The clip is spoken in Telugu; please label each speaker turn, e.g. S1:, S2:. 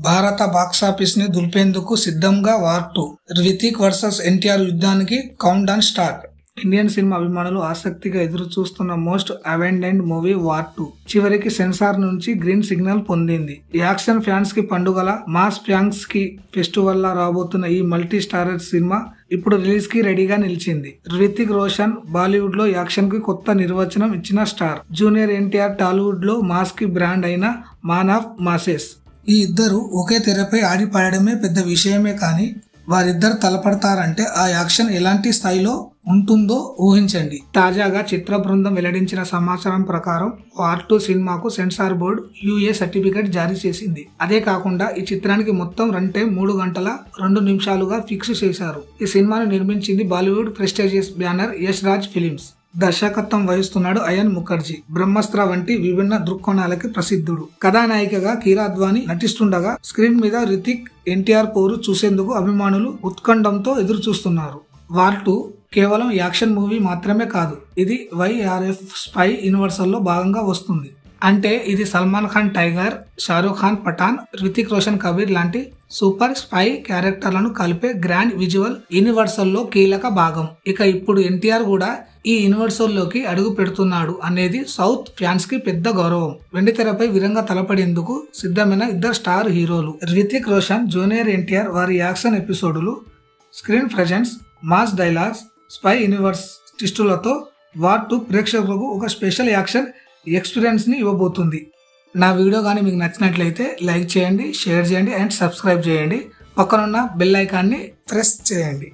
S1: భారత బాక్సాఫీస్ ని దులిపేందుకు సిద్ధంగా వార్ 2. రితిక్ వర్సెస్ ఎన్టీఆర్ యుద్ధానికి count down start. Indian cinema అభిమానులు ఆసక్తిగా ఎదురు చూస్తున్న మోస్ట్ అవెండెడ్ మూవీ వార్ 2 చివరికి సెన్సార్ నుంచి గ్రీన్ సిగ్నల్ పొందింది. యాక్షన్ ఫ్యాన్స్ కి పండుగల, మాస్ ఫ్యాన్స్ కి ఫెస్టివల్ లా రాబోతున్న ఈ మల్టీ స్టారర్ సినిమా ఇప్పుడు రిలీజ్ కి రెడీగా నిలిచింది. రితిక్ రోషన్ బాలీవుడ్ లో యాక్షన్ కి కొత్త నిర్వచనం ఇచ్చిన స్టార్. జూనియర్ ఎన్టీఆర్ టాలీవుడ్ లో మాస్ కి బ్రాండ్ అయిన మాన్ ఆఫ్ మాసెస్. ఈ ఇద్దరు ఒకే తెరపై ఆడి పాడడమే పెద్ద విషయమే కానీ వారిద్దరు తలపడతారంటే ఆ యాక్షన్ ఎలాంటి స్థాయిలో ఉంటుందో ఊహించండి. తాజాగా చిత్ర బృందం వెల్లడించిన సమాచారం ప్రకారం వార్ 2 సినిమాకు సెన్సార్ బోర్డు యూఏ సర్టిఫికేట్ జారీ చేసింది. అదే కాకుండా ఈ చిత్రానికి మొత్తం రన్ టైం 3 గంటల 2 నిమిషాలుగా ఫిక్స్ చేశారు. ఈ సినిమాను నిర్మించింది Bollywood prestigious banner Yash Raj films. దర్శకత్వం వహిస్తున్నాడు అయాన్ ముఖర్జీ. బ్రహ్మాస్త్ర వంటి విభిన్న దృక్కోణాలకి ప్రసిద్ధుడు. కథానాయికగా కీరా అద్వానీ నటిస్తుండగా స్క్రీన్ మీద రితిక్ ఎన్టీఆర్ పోరు చూసేందుకు అభిమానులు ఉత్కంఠంతో ఎదురు చూస్తున్నారు. వార్ 2 కేవలం యాక్షన్ మూవీ మాత్రమే కాదు, ఇది YRF స్పై యూనివర్సల్ లో భాగంగా వస్తుంది. అంటే ఇది సల్మాన్ ఖాన్ టైగర్, షారూక్ ఖాన్ పఠాన్, రితిక్ రోషన్ కబీర్ లాంటి సూపర్ స్పై క్యారెక్టర్లను కలిపే గ్రాండ్ విజువల్ యూనివర్సల్ లో కీలక భాగం. ఇక ఇప్పుడు ఎన్టీఆర్ కూడా ఈ యూనివర్సల్ లోకి అడుగు పెడుతున్నాడు అనేది సౌత్ ఫ్యాన్స్ కి పెద్ద గౌరవం. వెండితెరపై విరంగా తలపడేందుకు సిద్ధమైన ఇద్దరు స్టార్ హీరోలు రితిక్ రోషన్, జూనియర్ ఎన్టీఆర్ వారి యాక్షన్ ఎపిసోడులు, screen presence, mass dialogues, spy universe ట్విస్టులతో వార్ 2 ప్రేక్షకులకు ఒక స్పెషల్ యాక్షన్ ఎక్స్పీరియన్స్ ని ఇవ్వబోతుంది. నా వీడియో కానీ మీకు నచ్చినట్లయితే లైక్ చేయండి, షేర్ చేయండి అండ్ సబ్స్క్రైబ్ చేయండి. పక్కనున్న బెల్ ఐకాన్ని ప్రెస్ చేయండి.